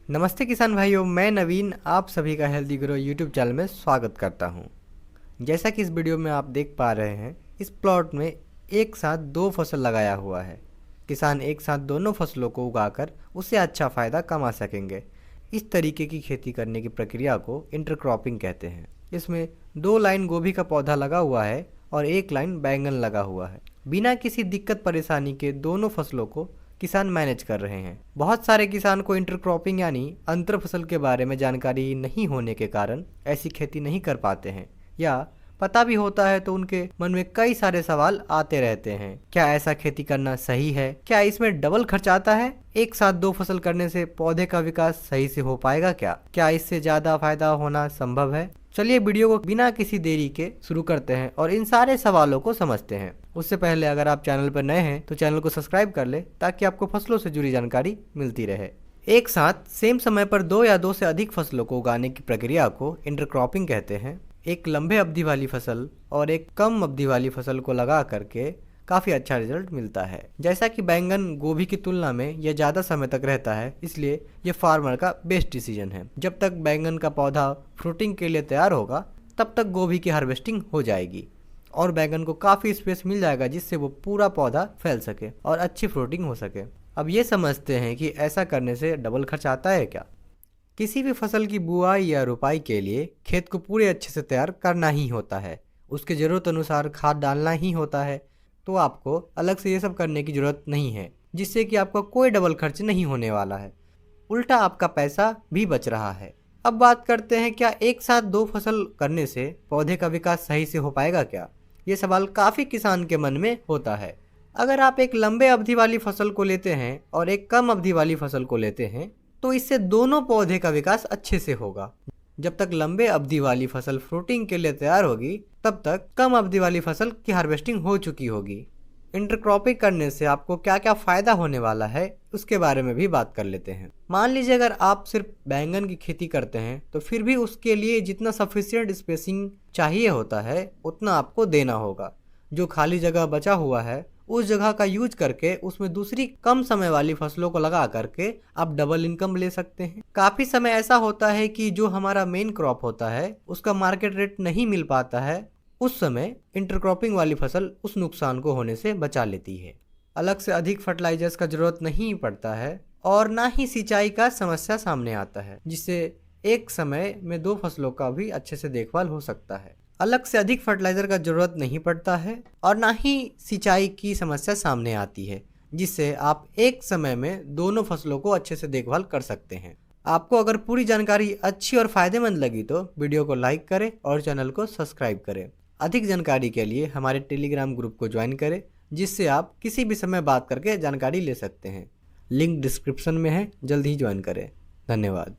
नमस्ते किसान भाइयों, मैं नवीन आप सभी का हेल्दी ग्रो यूट्यूब चैनल में स्वागत करता हूं। जैसा कि इस वीडियो में आप देख पा रहे हैं, इस प्लॉट में एक साथ दो फसल लगाया हुआ है। किसान एक साथ दोनों फसलों को उगाकर उससे अच्छा फ़ायदा कमा सकेंगे। इस तरीके की खेती करने की प्रक्रिया को इंटरक्रॉपिंग कहते हैं। इसमें 2 लाइन गोभी का पौधा लगा हुआ है और 1 लाइन बैंगन लगा हुआ है। बिना किसी दिक्कत परेशानी के दोनों फसलों को किसान मैनेज कर रहे हैं। बहुत सारे किसान को इंटरक्रॉपिंग यानी अंतर फसल के बारे में जानकारी नहीं होने के कारण ऐसी खेती नहीं कर पाते हैं, या पता भी होता है तो उनके मन में कई सारे सवाल आते रहते हैं। क्या ऐसा खेती करना सही है? क्या इसमें डबल खर्च आता है? एक साथ 2 फसल करने से पौधे का विकास सही से हो पाएगा क्या इससे ज्यादा फायदा होना संभव है? चलिए वीडियो को बिना किसी देरी के शुरू करते हैं और इन सारे सवालों को समझते हैं। उससे पहले अगर आप चैनल पर नए हैं तो चैनल को सब्सक्राइब कर ले ताकि आपको फसलों से जुड़ी जानकारी मिलती रहे। एक साथ सेम समय पर 2 या 2 से अधिक फसलों को उगाने की प्रक्रिया को इंटरक्रॉपिंग कहते हैं। एक लंबे अवधि वाली फसल और एक कम अवधि वाली फसल को लगा करके काफ़ी अच्छा रिजल्ट मिलता है। जैसा कि बैंगन गोभी की तुलना में यह ज़्यादा समय तक रहता है, इसलिए यह फार्मर का बेस्ट डिसीजन है। जब तक बैंगन का पौधा फ्रूटिंग के लिए तैयार होगा तब तक गोभी की हार्वेस्टिंग हो जाएगी और बैंगन को काफ़ी स्पेस मिल जाएगा जिससे वो पूरा पौधा फैल सके और अच्छी फ्रूटिंग हो सके। अब ये समझते हैं कि ऐसा करने से डबल खर्च आता है क्या। किसी भी फसल की बुआई या रोपाई के लिए खेत को पूरे अच्छे से तैयार करना ही होता है, उसके ज़रूरत अनुसार खाद डालना ही होता है। तो आपको अलग से ये सब करने की ज़रूरत नहीं है, जिससे कि आपका कोई डबल खर्च नहीं होने वाला है, उल्टा आपका पैसा भी बच रहा है। अब बात करते हैं, क्या एक साथ 2 फसल करने से पौधे का विकास सही से हो पाएगा क्या? ये सवाल काफ़ी किसान के मन में होता है। अगर आप एक लंबे अवधि वाली फसल को लेते हैं और एक कम अवधि वाली फसल को लेते हैं तो इससे दोनों पौधे का विकास अच्छे से होगा। जब तक लंबे अवधि वाली फसल फ्रूटिंग के लिए तैयार होगी तब तक कम अवधि वाली फसल की हार्वेस्टिंग हो चुकी होगी। इंटरक्रॉपिंग करने से आपको क्या क्या फायदा होने वाला है उसके बारे में भी बात कर लेते हैं। मान लीजिए अगर आप सिर्फ बैंगन की खेती करते हैं तो फिर भी उसके लिए जितना सफिशिएंट स्पेसिंग चाहिए होता है उतना आपको देना होगा। जो खाली जगह बचा हुआ है उस जगह का यूज करके उसमें दूसरी कम समय वाली फसलों को लगा करके आप डबल इनकम ले सकते हैं। काफी समय ऐसा होता है कि जो हमारा मेन क्रॉप होता है उसका मार्केट रेट नहीं मिल पाता है, उस समय इंटरक्रॉपिंग वाली फसल उस नुकसान को होने से बचा लेती है। अलग से अधिक फर्टिलाइजर्स का जरूरत नहीं पड़ता है और ना ही सिंचाई का समस्या सामने आता है, जिससे एक समय में 2 फसलों का भी अच्छे से देखभाल हो सकता है। अलग से अधिक फर्टिलाइजर का जरूरत नहीं पड़ता है और ना ही सिंचाई की समस्या सामने आती है, जिससे आप एक समय में दोनों फसलों को अच्छे से देखभाल कर सकते हैं। आपको अगर पूरी जानकारी अच्छी और फायदेमंद लगी तो वीडियो को लाइक करें और चैनल को सब्सक्राइब करें। अधिक जानकारी के लिए हमारे टेलीग्राम ग्रुप को ज्वाइन करें, जिससे आप किसी भी समय बात करके जानकारी ले सकते हैं। लिंक डिस्क्रिप्शन में है, जल्द ही ज्वाइन करें। धन्यवाद।